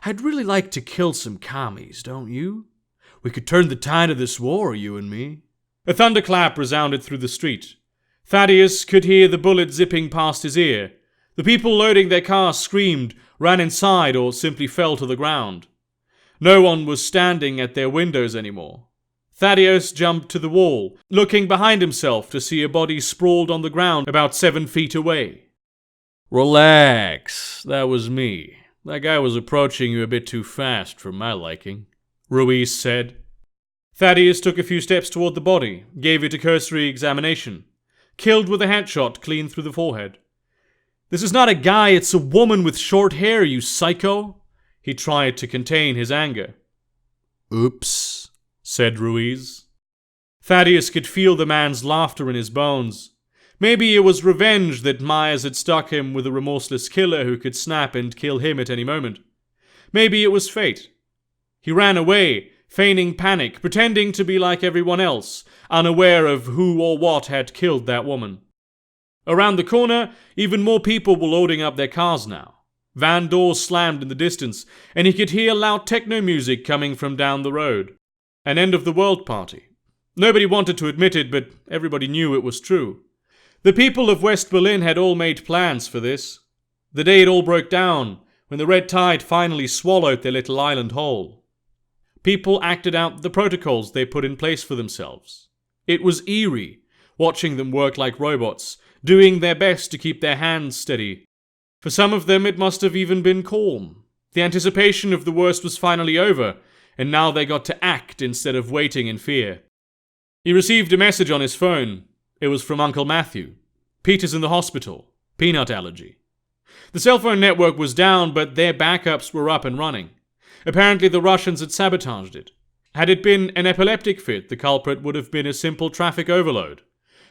I'd really like to kill some commies, don't you? We could turn the tide of this war, you and me. A thunderclap resounded through the street. Thaddeus could hear the bullet zipping past his ear. The people loading their cars screamed, ran inside, or simply fell to the ground. No one was standing at their windows anymore. Thaddeus jumped to the wall, looking behind himself to see a body sprawled on the ground about 7 feet away. Relax, that was me. That guy was approaching you a bit too fast for my liking, Ruiz said. Thaddeus took a few steps toward the body, gave it a cursory examination. Killed with a headshot clean through the forehead. This is not a guy, it's a woman with short hair, you psycho. He tried to contain his anger. Oops, said Ruiz. Thaddeus could feel the man's laughter in his bones. Maybe it was revenge that Myers had stuck him with a remorseless killer who could snap and kill him at any moment. Maybe it was fate. He ran away, feigning panic, pretending to be like everyone else, unaware of who or what had killed that woman. Around the corner, even more people were loading up their cars now. Van doors slammed in the distance, and he could hear loud techno music coming from down the road. An end-of-the-world party. Nobody wanted to admit it, but everybody knew it was true. The people of West Berlin had all made plans for this. The day it all broke down, when the red tide finally swallowed their little island whole. People acted out the protocols they put in place for themselves. It was eerie, watching them work like robots, doing their best to keep their hands steady. For some of them it must have even been calm. The anticipation of the worst was finally over, and now they got to act instead of waiting in fear. He received a message on his phone. It was from Uncle Matthew. Peter's in the hospital. Peanut allergy. The cell phone network was down, but their backups were up and running. Apparently the Russians had sabotaged it. Had it been an epileptic fit, the culprit would have been a simple traffic overload.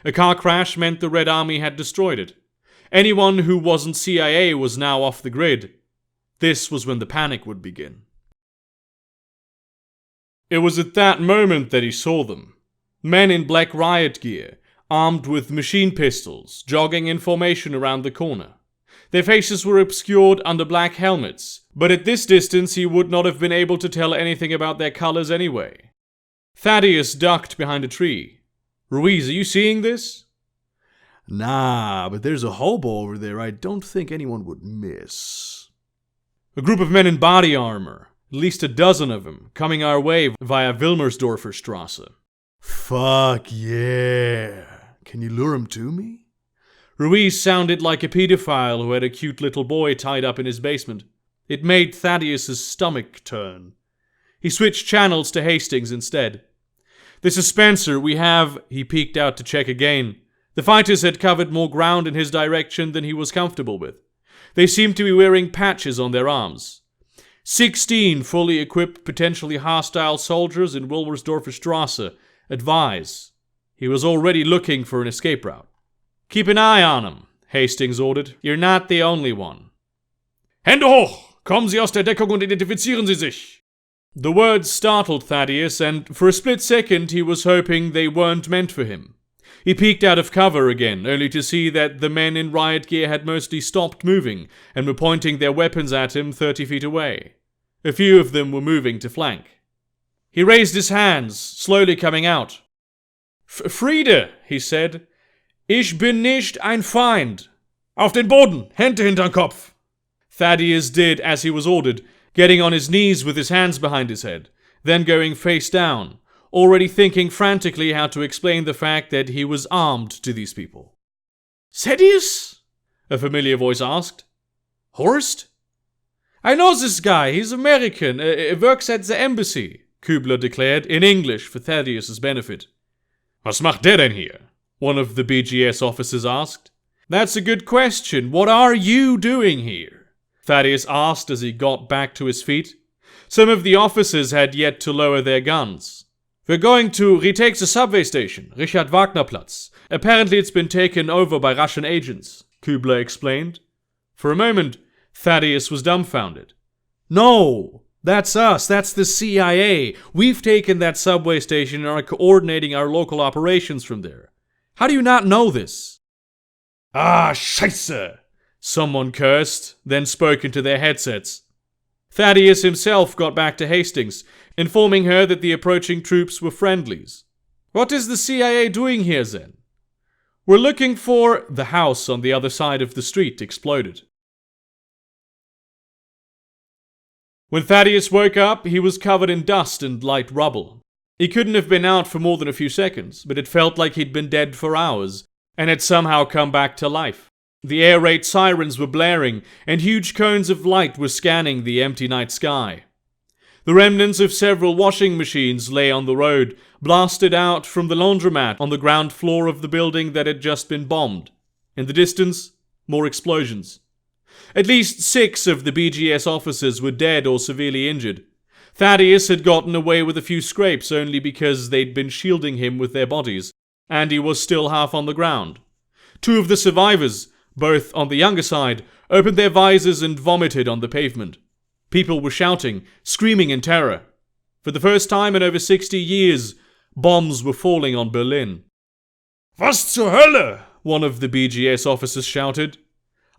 A car crash meant the Red Army had destroyed it. Anyone who wasn't CIA was now off the grid. This was when the panic would begin. It was at that moment that he saw them. Men in black riot gear, armed with machine pistols, jogging in formation around the corner. Their faces were obscured under black helmets, but at this distance he would not have been able to tell anything about their colors anyway. Thaddeus ducked behind a tree. Ruiz, are you seeing this? Nah, but there's a hobo over there I don't think anyone would miss. A group of men in body armor, at least a dozen of them, coming our way via Wilmersdorfer Strasse. Fuck yeah. Can you lure him to me? Ruiz sounded like a pedophile who had a cute little boy tied up in his basement. It made Thaddeus' stomach turn. He switched channels to Hastings instead. "This is Spencer, we have..." He peeked out to check again. The fighters had covered more ground in his direction than he was comfortable with. They seemed to be wearing patches on their arms. 16 fully equipped, potentially hostile soldiers in Wilmersdorfer Strasse. Advise. He was already looking for an escape route. "Keep an eye on him," Hastings ordered. "You're not the only one." "Hände hoch! Kommen Sie aus der Deckung und identifizieren Sie sich!" The words startled Thaddeus, and for a split second he was hoping they weren't meant for him. He peeked out of cover again, only to see that the men in riot gear had mostly stopped moving and were pointing their weapons at him 30 feet away. A few of them were moving to flank. He raised his hands, slowly coming out. "Friede," he said. "Ich bin nicht ein Feind. Auf den Boden, Hände hinterm Kopf." Thaddeus did as he was ordered, getting on his knees with his hands behind his head, then going face down, already thinking frantically how to explain the fact that he was armed to these people. "Thaddeus?" a familiar voice asked. "Horst?" "I know this guy, he's American, works at the embassy," Kübler declared in English for Thaddeus' benefit. "Was macht der denn hier?" one of the BGS officers asked. "That's a good question. What are you doing here?" Thaddeus asked as he got back to his feet. Some of the officers had yet to lower their guns. "We're going to retake the subway station, Richard Wagner Platz. Apparently it's been taken over by Russian agents," Kübler explained. For a moment, Thaddeus was dumbfounded. "No! That's us, that's the CIA. We've taken that subway station and are coordinating our local operations from there. How do you not know this?" "Ah, Scheiße!" someone cursed, then spoke into their headsets. Thaddeus himself got back to Hastings, informing her that the approaching troops were friendlies. "What is the CIA doing here then?" "We're looking for—" The house on the other side of the street exploded. When Thaddeus woke up, he was covered in dust and light rubble. He couldn't have been out for more than a few seconds, but it felt like he'd been dead for hours, and had somehow come back to life. The air raid sirens were blaring, and huge cones of light were scanning the empty night sky. The remnants of several washing machines lay on the road, blasted out from the laundromat on the ground floor of the building that had just been bombed. In the distance, more explosions. At least 6 of the BGS officers were dead or severely injured. Thaddeus had gotten away with a few scrapes only because they'd been shielding him with their bodies, and he was still half on the ground. 2 of the survivors, both on the younger side, opened their visors and vomited on the pavement. People were shouting, screaming in terror. For the first time in over 60 years, bombs were falling on Berlin. "Was zur Hölle?" one of the BGS officers shouted.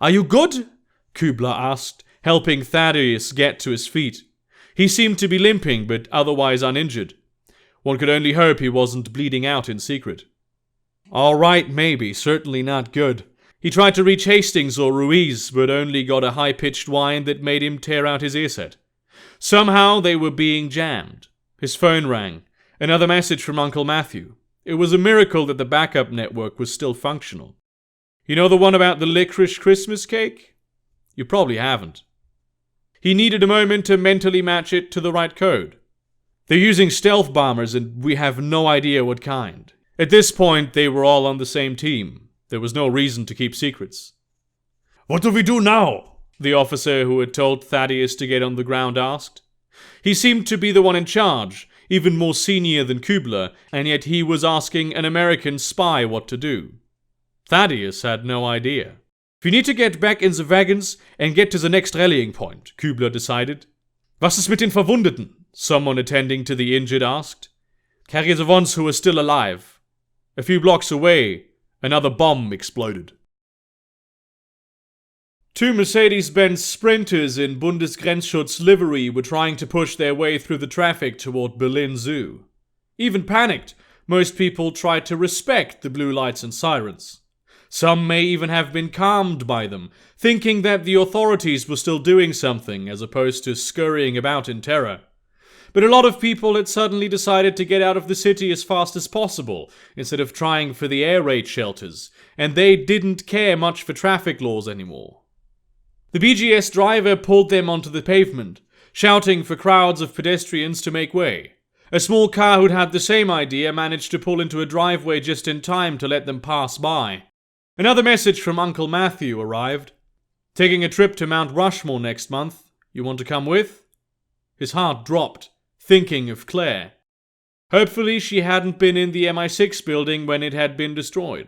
"Are you good?" Kübler asked, helping Thaddeus get to his feet. He seemed to be limping, but otherwise uninjured. One could only hope he wasn't bleeding out in secret. "All right, maybe, certainly not good." He tried to reach Hastings or Ruiz, but only got a high-pitched whine that made him tear out his earset. Somehow they were being jammed. His phone rang. Another message from Uncle Matthew. It was a miracle that the backup network was still functional. "You know the one about the licorice Christmas cake? You probably haven't." He needed a moment to mentally match it to the right code. "They're using stealth bombers and we have no idea what kind." At this point, they were all on the same team. There was no reason to keep secrets. "What do we do now?" the officer who had told Thaddeus to get on the ground asked. He seemed to be the one in charge, even more senior than Kübler, and yet he was asking an American spy what to do. Thaddeus had no idea. "We need to get back in the wagons and get to the next rallying point," Kübler decided. "Was ist mit den Verwundeten?" someone attending to the injured asked. "Carry the ones who are still alive." A few blocks away, another bomb exploded. 2 Mercedes-Benz Sprinters in Bundesgrenzschutz livery were trying to push their way through the traffic toward Berlin Zoo. Even panicked, most people tried to respect the blue lights and sirens. Some may even have been calmed by them, thinking that the authorities were still doing something as opposed to scurrying about in terror. But a lot of people had suddenly decided to get out of the city as fast as possible, instead of trying for the air raid shelters, and they didn't care much for traffic laws anymore. The BGS driver pulled them onto the pavement, shouting for crowds of pedestrians to make way. A small car who'd had the same idea managed to pull into a driveway just in time to let them pass by. Another message from Uncle Matthew arrived. "Taking a trip to Mount Rushmore next month. You want to come with?" His heart dropped, thinking of Claire. Hopefully she hadn't been in the MI6 building when it had been destroyed.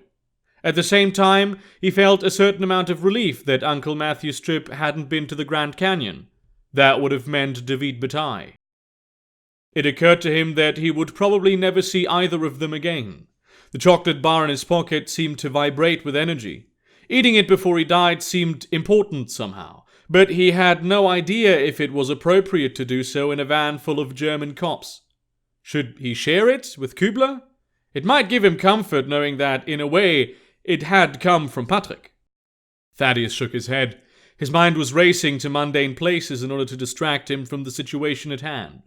At the same time, he felt a certain amount of relief that Uncle Matthew's trip hadn't been to the Grand Canyon. That would have meant David Bataille. It occurred to him that he would probably never see either of them again. The chocolate bar in his pocket seemed to vibrate with energy. Eating it before he died seemed important somehow, but he had no idea if it was appropriate to do so in a van full of German cops. Should he share it with Kübler? It might give him comfort knowing that, in a way, it had come from Patrick. Thaddeus shook his head. His mind was racing to mundane places in order to distract him from the situation at hand.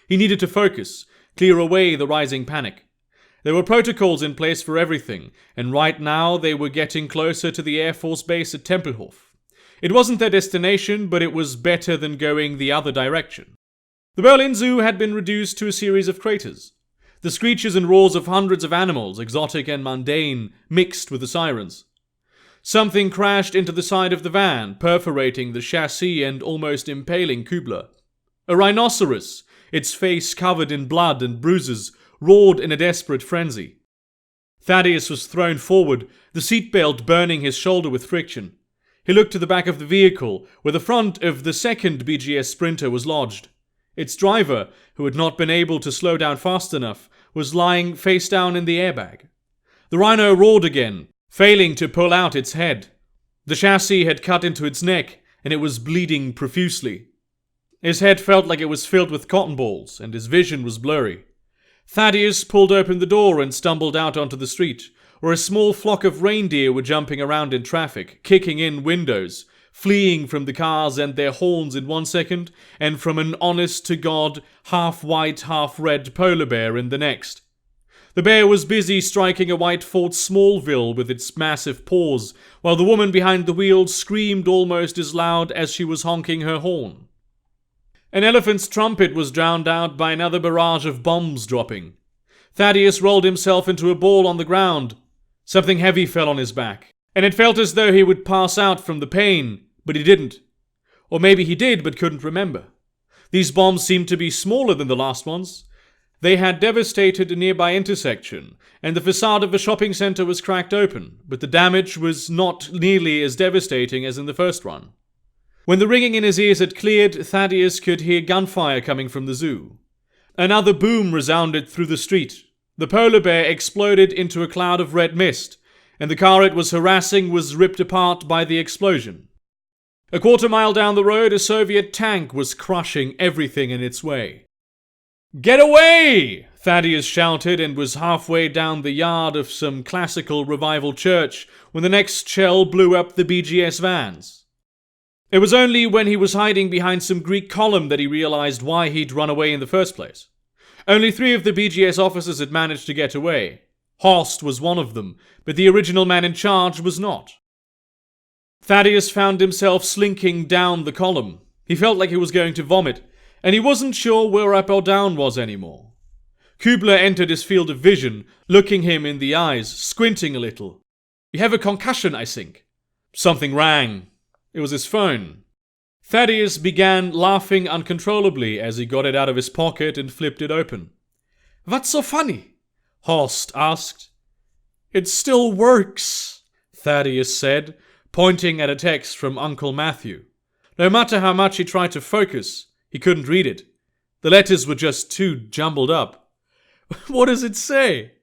He needed to focus, clear away the rising panic. There were protocols in place for everything, and right now they were getting closer to the Air Force base at Tempelhof. It wasn't their destination, but it was better than going the other direction. The Berlin Zoo had been reduced to a series of craters. The screeches and roars of hundreds of animals, exotic and mundane, mixed with the sirens. Something crashed into the side of the van, perforating the chassis and almost impaling Kübler. A rhinoceros, its face covered in blood and bruises, roared in a desperate frenzy. Thaddeus was thrown forward, the seatbelt burning his shoulder with friction. He looked to the back of the vehicle, where the front of the second BGS Sprinter was lodged. Its driver, who had not been able to slow down fast enough, was lying face down in the airbag. The rhino roared again, failing to pull out its head. The chassis had cut into its neck, and it was bleeding profusely. His head felt like it was filled with cotton balls, and his vision was blurry. Thaddeus pulled open the door and stumbled out onto the street, where a small flock of reindeer were jumping around in traffic, kicking in windows, fleeing from the cars and their horns in 1 second, and from an honest-to-God, half-white, half-red polar bear in the next. The bear was busy striking a white Fort Smallville with its massive paws, while the woman behind the wheel screamed almost as loud as she was honking her horn. An elephant's trumpet was drowned out by another barrage of bombs dropping. Thaddeus rolled himself into a ball on the ground. Something heavy fell on his back, and it felt as though he would pass out from the pain, but he didn't. Or maybe he did, but couldn't remember. These bombs seemed to be smaller than the last ones. They had devastated a nearby intersection, and the facade of a shopping center was cracked open, but the damage was not nearly as devastating as in the first one. When the ringing in his ears had cleared, Thaddeus could hear gunfire coming from the zoo. Another boom resounded through the street. The polar bear exploded into a cloud of red mist, and the car it was harassing was ripped apart by the explosion. A quarter-mile down the road, a Soviet tank was crushing everything in its way. "Get away!" Thaddeus shouted, and was halfway down the yard of some classical revival church when the next shell blew up the BGS vans. It was only when he was hiding behind some Greek column that he realized why he'd run away in the first place. Only 3 of the BGS officers had managed to get away. Horst was one of them, but the original man in charge was not. Thaddeus found himself slinking down the column. He felt like he was going to vomit, and he wasn't sure where up or down was anymore. Kubler entered his field of vision, looking him in the eyes, squinting a little. "You have a concussion, I think." Something rang. It was his phone. Thaddeus began laughing uncontrollably as he got it out of his pocket and flipped it open. "What's so funny?" Horst asked. "It still works," Thaddeus said, pointing at a text from Uncle Matthew. No matter how much he tried to focus, he couldn't read it. The letters were just too jumbled up. What does it say?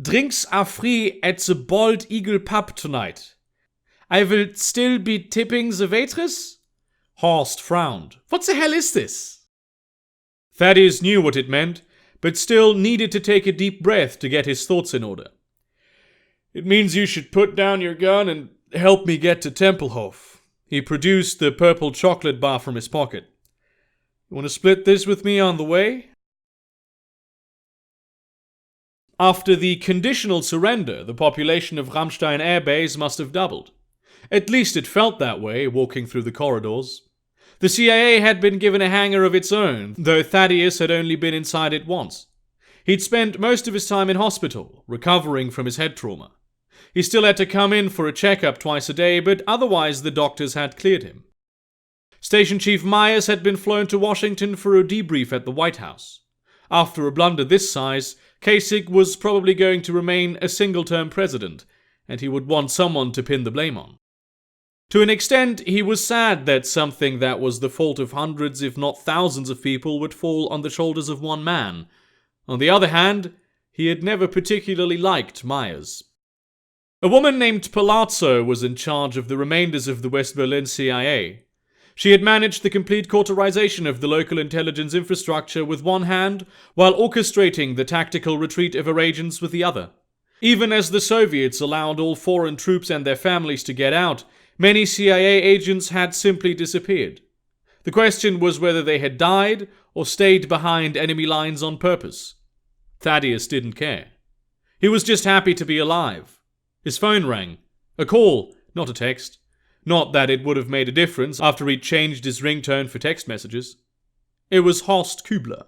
"Drinks are free at the Bald Eagle pub tonight. I will still be tipping the waitress?" Horst frowned. "What the hell is this?" Thaddeus knew what it meant, but still needed to take a deep breath to get his thoughts in order. "It means you should put down your gun and help me get to Tempelhof." He produced the purple chocolate bar from his pocket. "You want to split this with me on the way?" After the conditional surrender, the population of Ramstein Air Base must have doubled. At least it felt that way, walking through the corridors. The CIA had been given a hangar of its own, though Thaddeus had only been inside it once. He'd spent most of his time in hospital, recovering from his head trauma. He still had to come in for a checkup twice a day, but otherwise the doctors had cleared him. Station Chief Myers had been flown to Washington for a debrief at the White House. After a blunder this size, Kasich was probably going to remain a single-term president, and he would want someone to pin the blame on. To an extent, he was sad that something that was the fault of hundreds, if not thousands of people would fall on the shoulders of one man. On the other hand, he had never particularly liked Myers. A woman named Palazzo was in charge of the remainders of the West Berlin CIA. She had managed the complete cauterization of the local intelligence infrastructure with one hand, while orchestrating the tactical retreat of her agents with the other. Even as the Soviets allowed all foreign troops and their families to get out, many CIA agents had simply disappeared. The question was whether they had died or stayed behind enemy lines on purpose. Thaddeus didn't care. He was just happy to be alive. His phone rang. A call, not a text. Not that it would have made a difference after he'd changed his ringtone for text messages. It was Horst Kubler.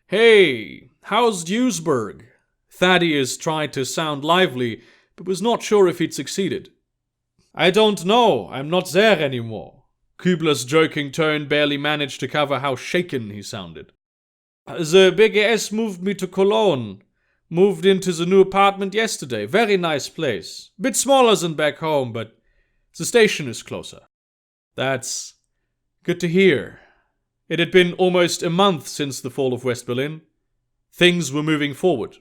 "Hey, how's Duisburg?" Thaddeus tried to sound lively, but was not sure if he'd succeeded. "I don't know. I'm not there anymore. Kübler's joking tone barely managed to cover how shaken he sounded. The BGS moved me to Cologne. Moved into the new apartment yesterday. Very nice place. Bit smaller than back home, but the station is closer. That's good to hear. It had been almost a month since the fall of West Berlin. Things were moving forward.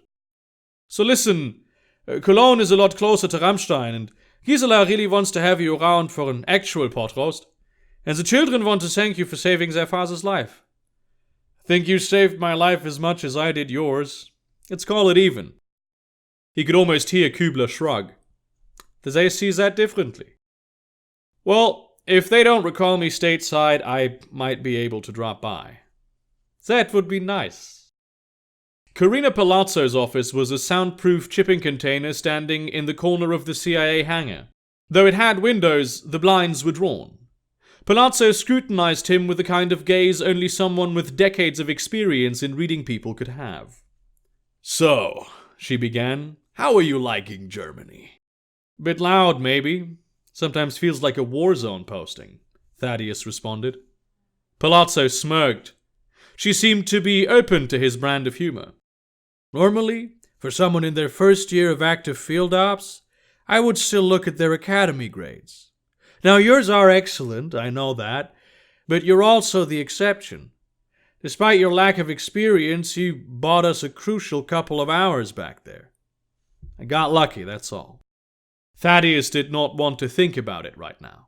So listen, Cologne is a lot closer to Rammstein, and Gisela really wants to have you around for an actual pot roast. And the children want to thank you for saving their father's life. I think you saved my life as much as I did yours. Let's call it even. He could almost hear Kübler shrug. Do they see that differently? Well, if they don't recall me stateside, I might be able to drop by. That would be nice. Karina Palazzo's office was a soundproof shipping container standing in the corner of the CIA hangar. Though it had windows, the blinds were drawn. Palazzo scrutinized him with the kind of gaze only someone with decades of experience in reading people could have. So, she began, how are you liking Germany? Bit loud, maybe. Sometimes feels like a war zone posting, Thaddeus responded. Palazzo smirked. She seemed to be open to his brand of humor. Normally, for someone in their first year of active field ops, I would still look at their academy grades. Now, yours are excellent, I know that, but you're also the exception. Despite your lack of experience, you bought us a crucial couple of hours back there. I got lucky, that's all. Thaddeus did not want to think about it right now.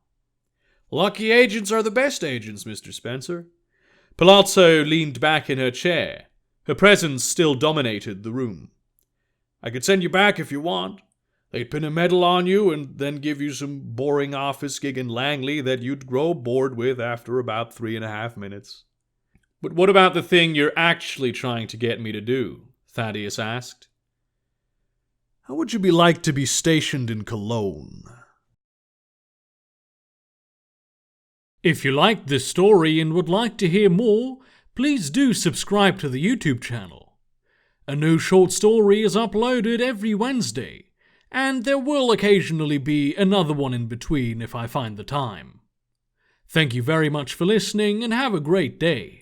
Lucky agents are the best agents, Mr. Spencer. Palazzo leaned back in her chair. Her presence still dominated the room. I could send you back if you want. They'd pin a medal on you and then give you some boring office gig in Langley that you'd grow bored with after about 3.5 minutes. But what about the thing you're actually trying to get me to do? Thaddeus asked. How would you be like to be stationed in Cologne? If you liked this story and would like to hear more, please do subscribe to the YouTube channel. A new short story is uploaded every Wednesday, and there will occasionally be another one in between if I find the time. Thank you very much for listening and have a great day.